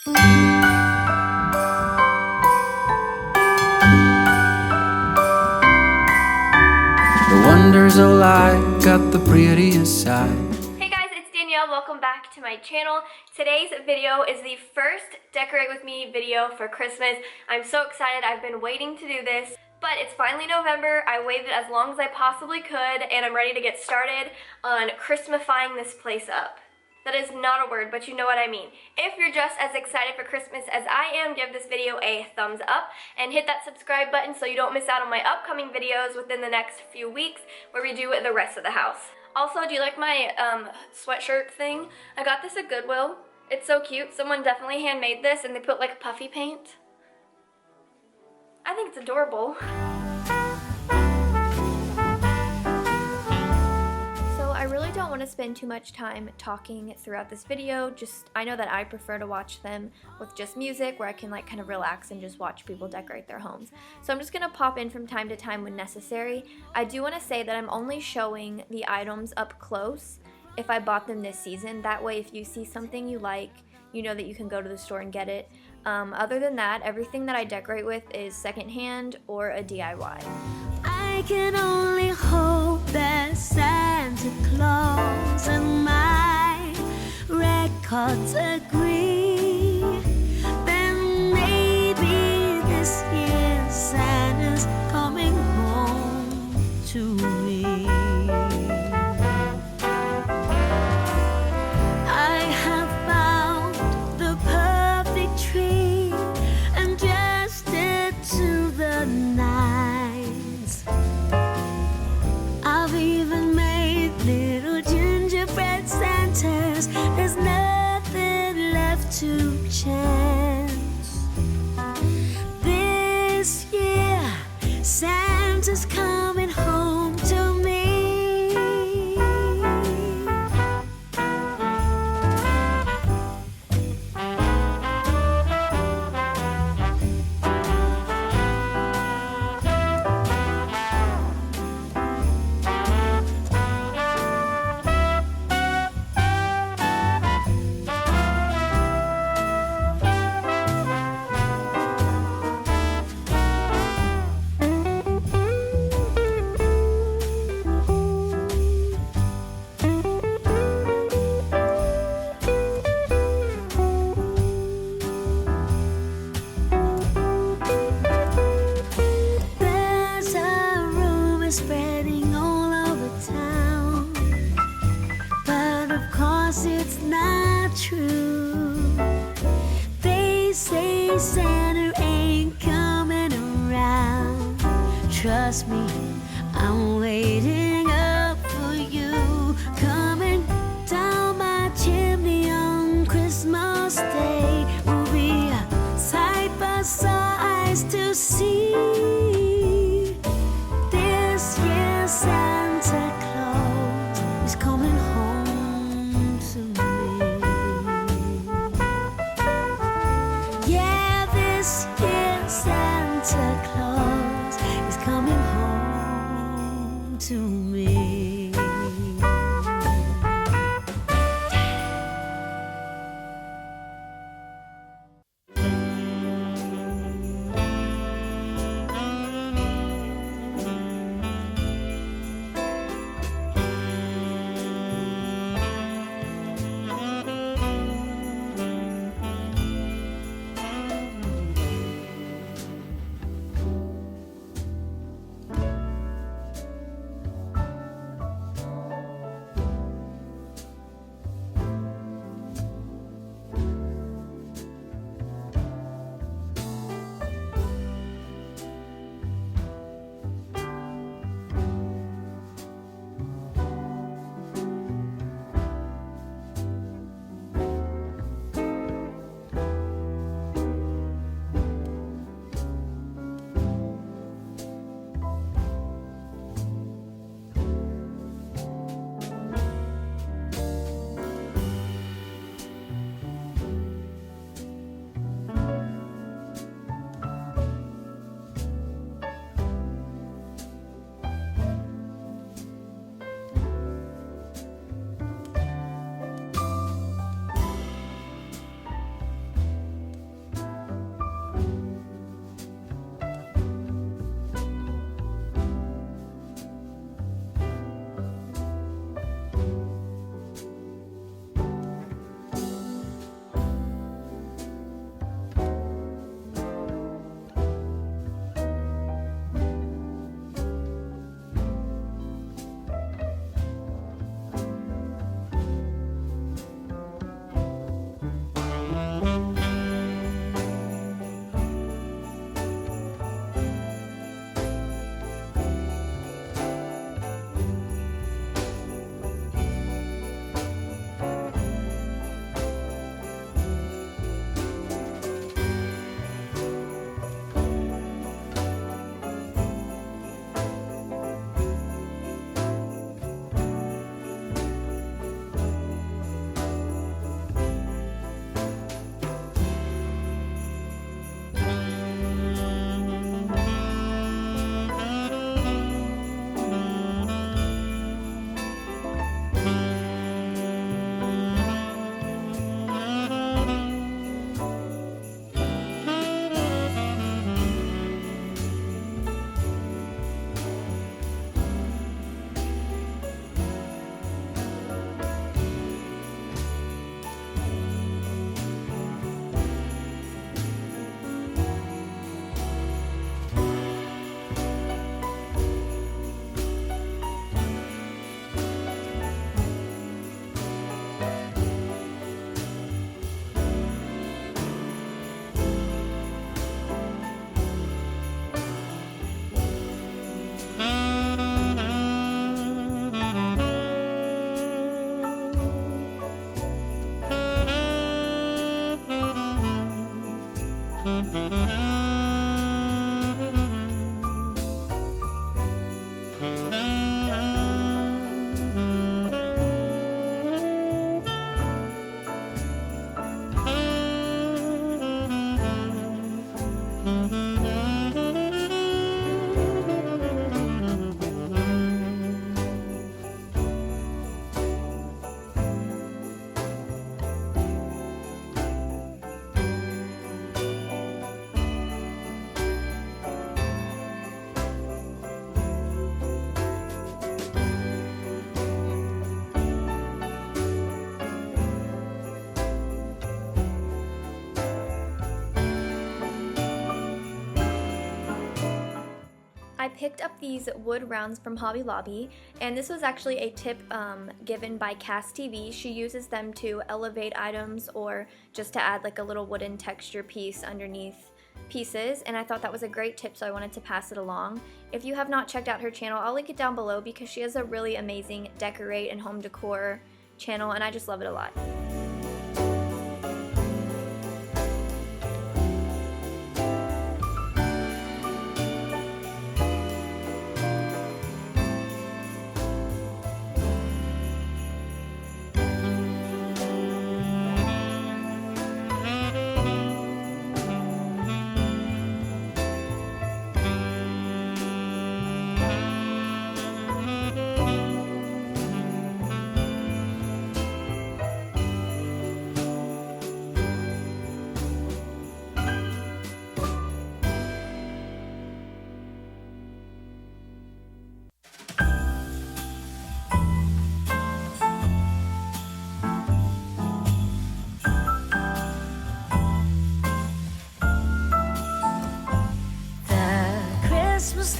The wonders of life got the prettiest side. Hey guys, it's Danielle. Welcome back to my channel. Today's video is the first Decorate With Me video for Christmas. I'm so excited. I've been waiting to do this, but it's finally November. I waited as long as I possibly could, and I'm ready to get started on Christmafying this place up. That is not a word, but you know what I mean. If you're just as excited for Christmas as I am, give this video a thumbs up and hit that subscribe button so you don't miss out on my upcoming videos within the next few weeks where we do the rest of the house. Also, do you like my sweatshirt thing? I got this at Goodwill. It's so cute. Someone definitely handmade this and they put like puffy paint. I think it's adorable. I really don't want to spend too much time talking throughout this video. I know that I prefer to watch them with just music where I can like kind of relax and just watch people decorate their homes. So I'm just going to pop in from time to time when necessary. I do want to say that I'm only showing the items up close if I bought them this season. That way if you see something you like, you know that you can go to the store and get it. Other than that, everything that I decorate with is secondhand or a DIY. I can only hope that Santa Claus and my records agree. Then maybe this year Santa's coming home to me. I have found the perfect tree and dressed it to the nines. I've even made little gingerbread Santas. There's nothing left to chance. This year, Santa's coming home to me. Spreading all over town, but of course it's not true. They say Santa ain't coming around. Trust me, I'm waiting up for you. Coming down my chimney on Christmas Day will be a sight for eyes to see. Santa Claus is coming home to me. Yeah, this year Santa Claus is coming home to me. I picked up these wood rounds from Hobby Lobby, and this was actually a tip given by Cass TV. She uses them to elevate items or just to add like a little wooden texture piece underneath pieces, and I thought that was a great tip, so I wanted to pass it along. If you have not checked out her channel, I'll link it down below because she has a really amazing decorate and home decor channel, and I just love it a lot.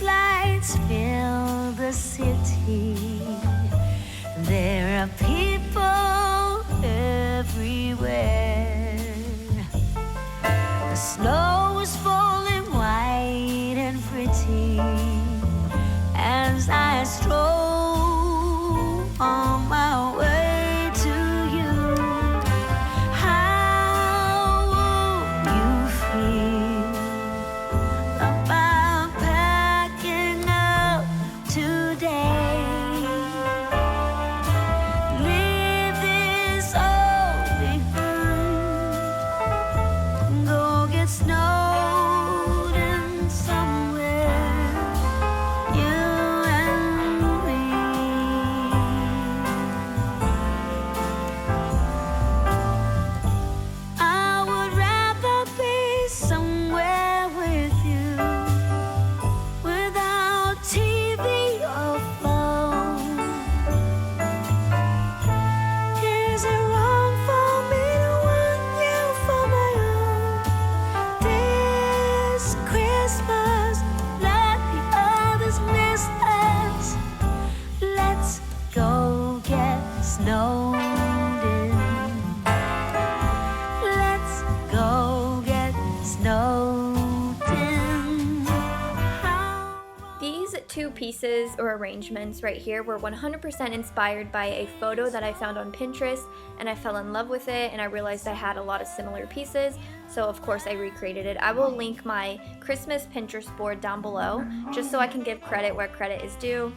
Lights fill the city. There are people everywhere. The snow is falling white and pretty as I stroll on my way to you. How will you feel about packing up today? Leave this all behind. Go get snowed in somewhere, you and me. I would rather be somewhere with you, without TV or phone. Is it wrong for me to want you for my own? This Christmas, let the others miss us. Let's go get snowed in. Let's go get snowed in. These two pieces or arrangements right here were 100% inspired by a photo that I found on Pinterest, and I fell in love with it, and I realized I had a lot of similar pieces, so of course I recreated it. I will link my Christmas Pinterest board down below just so I can give credit where credit is due.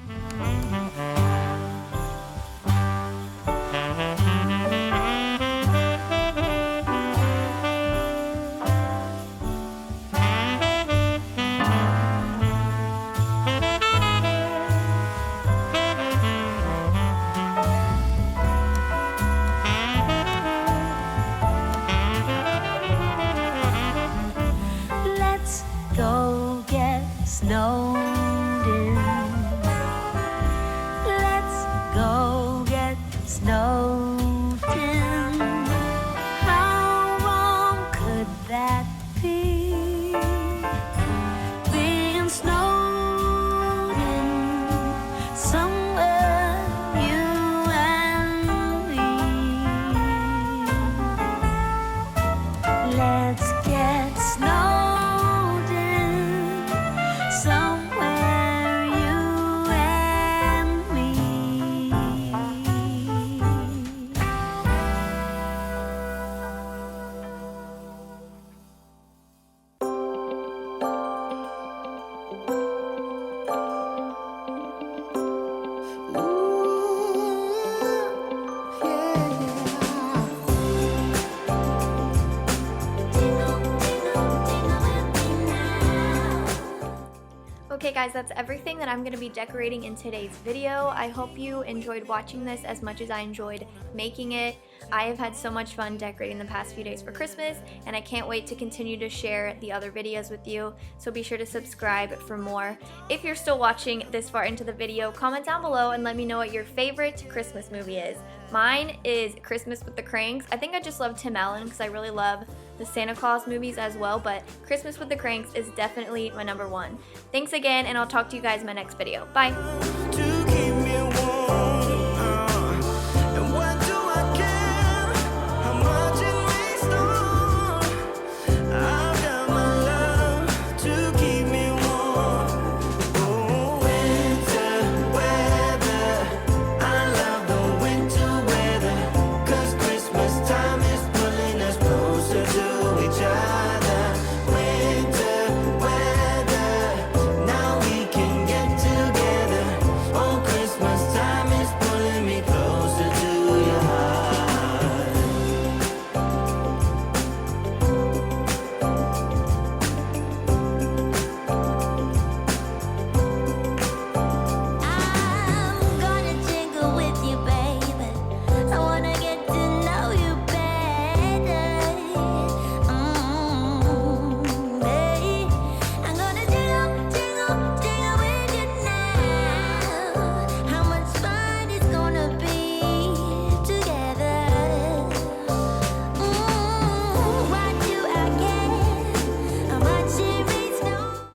Let's go get snowed in. guys, that's everything that I'm going to be decorating in today's video. I hope you enjoyed watching this as much as I enjoyed making it. I have had so much fun decorating the past few days for Christmas, and I can't wait to continue to share the other videos with you, so be sure to subscribe for more. If you're still watching this far into the video, comment down below and let me know what your favorite Christmas movie is. Mine is Christmas with the Cranks. I think I just love Tim Allen because I really love the Santa Claus movies as well, but Christmas with the Cranks is definitely my number one. Thanks again, and I'll talk to you guys in my next video. Bye!